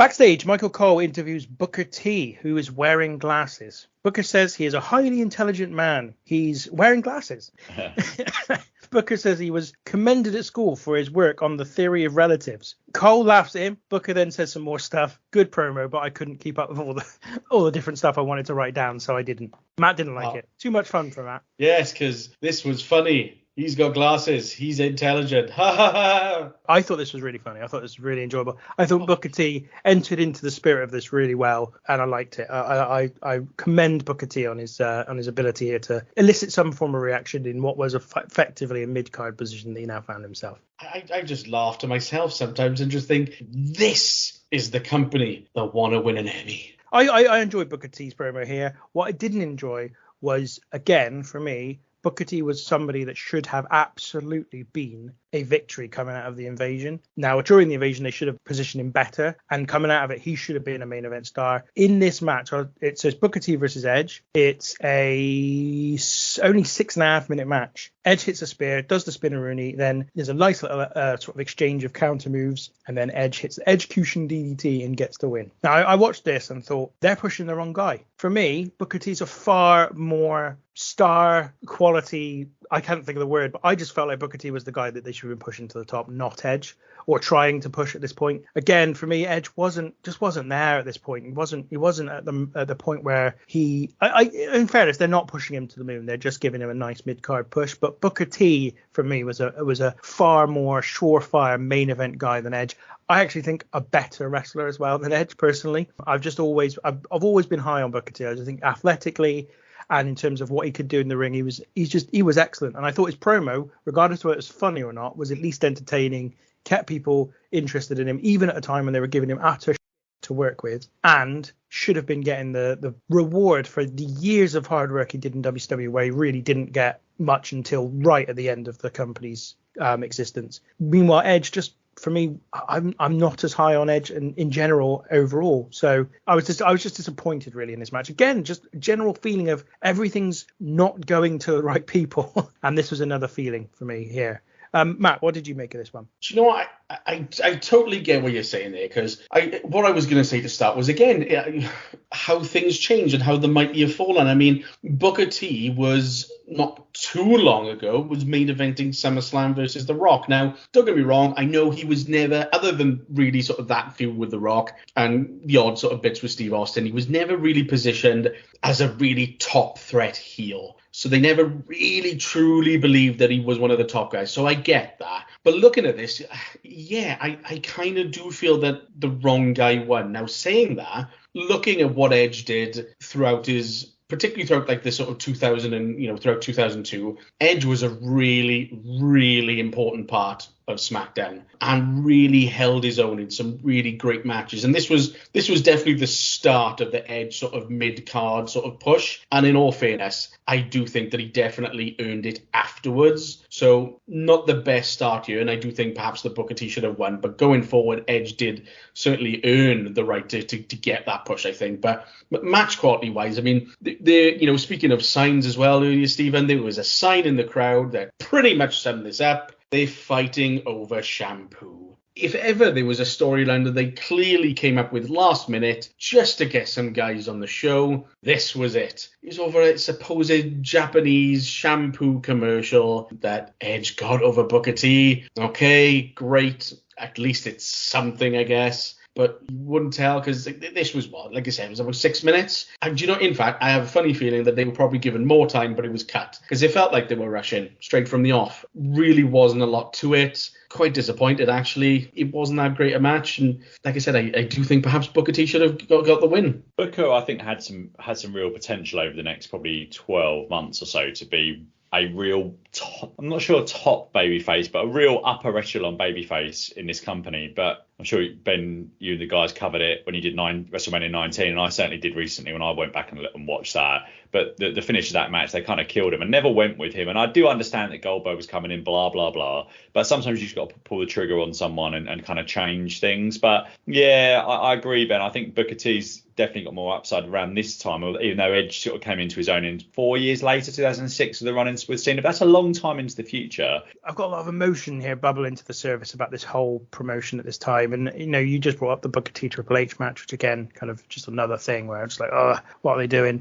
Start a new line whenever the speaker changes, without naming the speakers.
Backstage, Michael Cole interviews Booker T, who is wearing glasses. Booker says he is a highly intelligent man. He's wearing glasses. Booker says he was commended at school for his work on the theory of relatives. Cole laughs at him. Booker then says some more stuff. Good promo, but I couldn't keep up with all the different stuff I wanted to write down, so I didn't. Matt didn't like it. Too much fun for Matt.
Yes, because this was funny. He's got glasses. He's intelligent. Ha ha ha.
I thought this was really funny. I thought this was really enjoyable. I thought Booker T entered into the spirit of this really well, and I liked it. I commend Booker T on his ability here to elicit some form of reaction in what was effectively a mid-card position that he now found himself.
I just laugh to myself sometimes and just think, this is the company that want to win an Emmy.
I enjoyed Booker T's promo here. What I didn't enjoy was, again, for me, Booker T was somebody that should have absolutely been a victory coming out of the invasion. Now, during the invasion, they should have positioned him better, and coming out of it, he should have been a main event star. In this match, it says Booker T versus Edge. It's a only 6.5 minute match. Edge hits a spear, does the spinneroonie, then there's a nice little sort of exchange of counter moves, and then Edge hits the Edgecution DDT and gets the win. Now, I watched this and thought, they're pushing the wrong guy. For me, Booker T's a far more star quality, I can't think of the word, but I just felt like Booker T was the guy that they should have been pushing to the top, not Edge, or trying to push at this point. Again, for me, Edge wasn't there at this point. He wasn't at the point where in fairness, they're not pushing him to the moon. They're just giving him a nice mid-card push. But Booker T, for me, was a far more surefire main event guy than Edge. I actually think a better wrestler as well than Edge, personally. I've always been high on Booker T. I just think athletically, and in terms of what he could do in the ring, he was excellent. And I thought his promo, regardless of whether it was funny or not, was at least entertaining, kept people interested in him, even at a time when they were giving him utter to work with, and should have been getting the reward for the years of hard work he did in WCW, where he really didn't get much until right at the end of the company's existence. Meanwhile, Edge, just for me, I'm not as high on Edge in general overall. So I was just disappointed really in this match. Again, just a general feeling of everything's not going to the right people. And this was another feeling for me here. Matt, what did you make of this one?
Do you know what? I totally get what you're saying there, because what I was going to say to start was, again, how things change and how the mighty have fallen. I mean, Booker T was not too long ago was main eventing SummerSlam versus The Rock. Now, don't get me wrong, I know he was never, other than really sort of that feud with The Rock and the odd sort of bits with Steve Austin, he was never really positioned as a really top threat heel. So they never really truly believed that he was one of the top guys. So I get that. But looking at this, yeah, I kind of do feel that the wrong guy won. Now, saying that, looking at what Edge did throughout particularly throughout like this sort of 2000 and, throughout 2002, Edge was a really, really important part of SmackDown and really held his own in some really great matches. And this was definitely the start of the Edge sort of mid-card sort of push. And in all fairness, I do think that he definitely earned it afterwards. So not the best start here. And I do think perhaps the Booker T should have won. But going forward, Edge did certainly earn the right to get that push, I think. But match quality wise, I mean, speaking of signs as well earlier, Stephen, there was a sign in the crowd that pretty much summed this up. They're fighting over shampoo. If ever there was a storyline that they clearly came up with last minute just to get some guys on the show, this was it. It was over a supposed Japanese shampoo commercial that Edge got over Booker T. Okay, great. At least it's something, I guess. But you wouldn't tell, because this was like I said, it was about 6 minutes. And in fact, I have a funny feeling that they were probably given more time, but it was cut because it felt like they were rushing straight from the off. Really wasn't a lot to it. Quite disappointed, actually. It wasn't that great a match. And like I said, I do think perhaps Booker T should have got the win.
Booker, I think, had some real potential over the next probably 12 months or so to be a real I'm not sure top babyface, but a real upper echelon babyface in this company. But I'm sure, Ben, you and the guys covered it when you did WrestleMania 19, and I certainly did recently when I went back and watched that. But the finish of that match, they kind of killed him and never went with him. And I do understand that Goldberg was coming in, blah, blah, blah. But sometimes you just got to pull the trigger on someone and kind of change things. But yeah, I agree, Ben. I think Booker T's definitely got more upside around this time, even though Edge sort of came into his own in 4 years later, 2006, with the run-ins with Cena. But that's a long time into the future.
I've got a lot of emotion here bubbling to the surface about this whole promotion at this time. time. And, you just brought up the Booker T Triple H match, which again, kind of just another thing where it's like, oh, what are they doing?